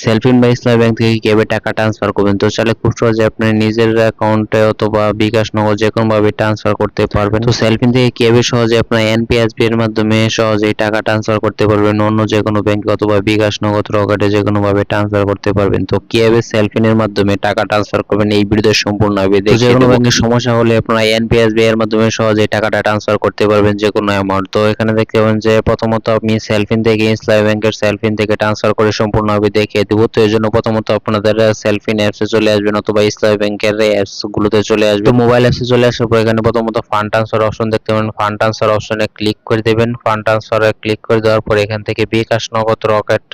সেলফিন বা ইসলামী ব্যাংক থেকে কিভাবে টাকা ট্রান্সফার করবেন। তো চাইলে খুব সহজে আপনার নিজের অ্যাকাউন্টে অথবা বিকাশ নগদ যেকোনোভাবে ট্রান্সফার করতে পারবেন। তো সেলফিন থেকে কিভাবে সহজে আপনার এনপিএসবি এর মাধ্যমে সহজেই টাকা ট্রান্সফার করতে পারবেন অন্য যেকোনো ব্যাংকে অথবা বিকাশ নগদ রকেটে যেকোনোভাবে ট্রান্সফার করতে পারবেন। তো কিভাবে সেলফিনের মাধ্যমে টাকা ট্রান্সফার করবেন এই ভিডিওতে সম্পূর্ণভাবে দেখিয়ে দেব। যেকোনো ব্যাংকের সমস্যা হলে আপনারা এনপিএসবি এর মাধ্যমে সহজেই টাকাটা ট্রান্সফার করতে পারবেন যেকোনো অ্যামাউন্ট। তো এখানে দেখতে পাবেন যে প্রথমত আপনি সেলফিন থেকে ইসলামী ব্যাংকের সেলফিন থেকে ট্রান্সফার করে সম্পূর্ণভাবে দেখিয়ে দেব। তো এর জন্য প্রথমত আপনাদের সেলফিন অ্যাপসে চলে আসবেন অথবা ইসলামী ব্যাংকের অ্যাপস গুলোতে চলে আসবেন। তো মোবাইল অ্যাপসে চলে আসার পর এখানে প্রথমত ফান্ড ট্রান্সফার অপশন দেখতে পাবেন। ফান্ড ট্রান্সফার অপশনে ক্লিক করে দেবেন। ফান্ড ট্রান্সফারে ক্লিক করে দেওয়ার পর এখান থেকে বিকাশ নগদ রকেট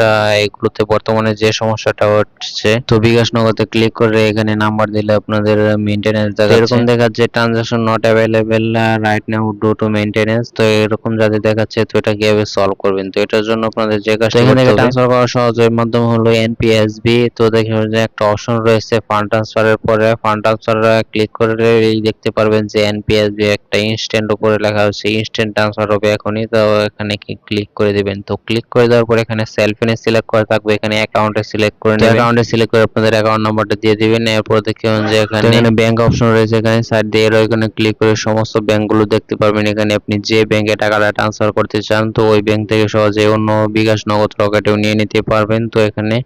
এগুলোতে বর্তমানে যে সমস্যাটা হচ্ছে, তো বিকাশ নগদে ক্লিক করে এখানে নাম্বার দিলে আপনাদের মেইনটেনেন্স দেখাচ্ছে। এরকম দেখাচ্ছে transaction not available right now do to maintenance. তো এরকম যাদের দেখাচ্ছে তো এটা কিভাবে সলভ করবেন। তো এটার জন্য আপনাদের যে কাজটা এখানে ট্রান্সফার করার সহজ মাধ্যম হলো এনপিএসবি। তো দেখবেন যে একটা অপশন রয়েছে ফান্ড ট্রান্সফারের পরে ফান্ড ট্রান্সফার ক্লিক করলে এই দেখতে পারবেন যে এনপিএসবি একটা ইনস্ট্যান্ট উপরে লেখা হচ্ছে ইনস্ট্যান্ট ট্রান্সফার হবে এখনই। তো এখানে ক্লিক করে দিবেন। তো ক্লিক করে দেওয়ার পর এখানে সেলফিনে সিলেক্ট করা থাকবে, এখানে অ্যাকাউন্টে সিলেক্ট করে নেবেন। অ্যাকাউন্টে সিলেক্ট করে আপনাদের অ্যাকাউন্ট নাম্বারটা দিয়ে দিবেন। এরপর দেখবেন যে এখানে ব্যাংক অপশন রয়েছে, এখানে সাইড দিয়ে এখানে ক্লিক করে সমস্ত ব্যাংকগুলো দেখতে পারবেন। এখানে আপনি যে ব্যাংকে টাকাটা ট্রান্সফার করতে চান তো ওই ব্যাংক থেকে সহজে অন্য বিকাশ নগদ রকেটেও নিয়ে নিতে পারবেন। তো এখানে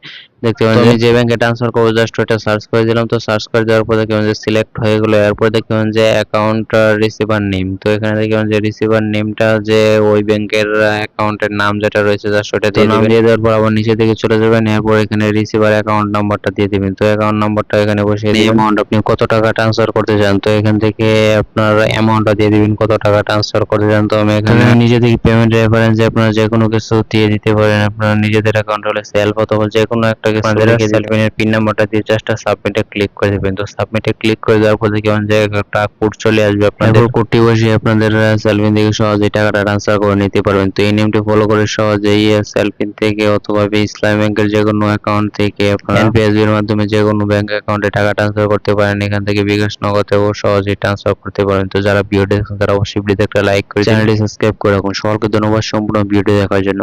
দেখতে পাবেন আমি যে ব্যাংকে ট্রান্সফার করবো জাস্ট ওটা সার্চ করে দিলাম। তো সার্চ করে দেওয়ার পর দেখবেন যে সিলেক্ট হয়ে গেলো। এরপর দেখবেন যে অ্যাকাউন্ট রিসিভার নেম। তো এখানে দেখবেন যে রিসিভার নেমটা যে ওই ব্যাংকের অ্যাকাউন্টের নাম যেটা রয়েছে জাস্ট ওটা দিয়ে নাম দিয়ে দেওয়ার পর আবার নিচে দিকে চলে যাবেন। এরপর এখানে রিসিভার অ্যাকাউন্ট নাম্বারটা দিয়ে দিবেন। তো অ্যাকাউন্ট নাম্বারটা এখানে বসিয়ে দিবেন। অ্যামাউন্ট আপনি কত টাকা ট্রান্সফার করতে চান তো এখান থেকে আপনার অ্যামাউন্টটা দিয়ে দিবেন কত টাকা ট্রান্সফার করতে চান। তো আমি এখানে নিজে থেকে পেমেন্ট রেফারেন্স আপনারা যে কোনো কিছু দিয়ে দিতে পারেন। আপনারা নিজেদের অ্যাকাউন্ট হলে সেলফ অথবা যে কোনো একটা কিছু সেলফিনের পিন নাম্বারটা দিয়ে জাস্ট সাবমিটে ক্লিক করে দেবেন। তো সাবমিটে ক্লিক করে দেওয়ার পর দেখবেন যে একটা কোড চলে আসবে আপনাদের। কোডটি বসিয়ে আপনাদের সেলফিন থেকে সহজেই টাকাটা ট্রান্সফার করে নিতে পারবেন। তো এই নিয়মটি ফলো করে সহজেই সেলফিন থেকে অথবা ইসলামী ব্যাংকের যে কোনো অ্যাকাউন্ট থেকে আপনারা এনপিএসবি এর মাধ্যমে যে কোনো ব্যাংক অ্যাকাউন্টে টাকা ট্রান্সফার করতে পারেন। এখান থেকে বিকাশ নগদেও সহজেই ট্রান্সফার করতে পারেন। তো যারা ভিডিওটি দেখছেন তারা অবশ্যই ভিডিওতে একটা লাইক করে চ্যানেলটি সাবস্ক্রাইব করে রাখুন। সকলকে ধন্যবাদ সম্পূর্ণ ভিডিওটি দেখার জন্য।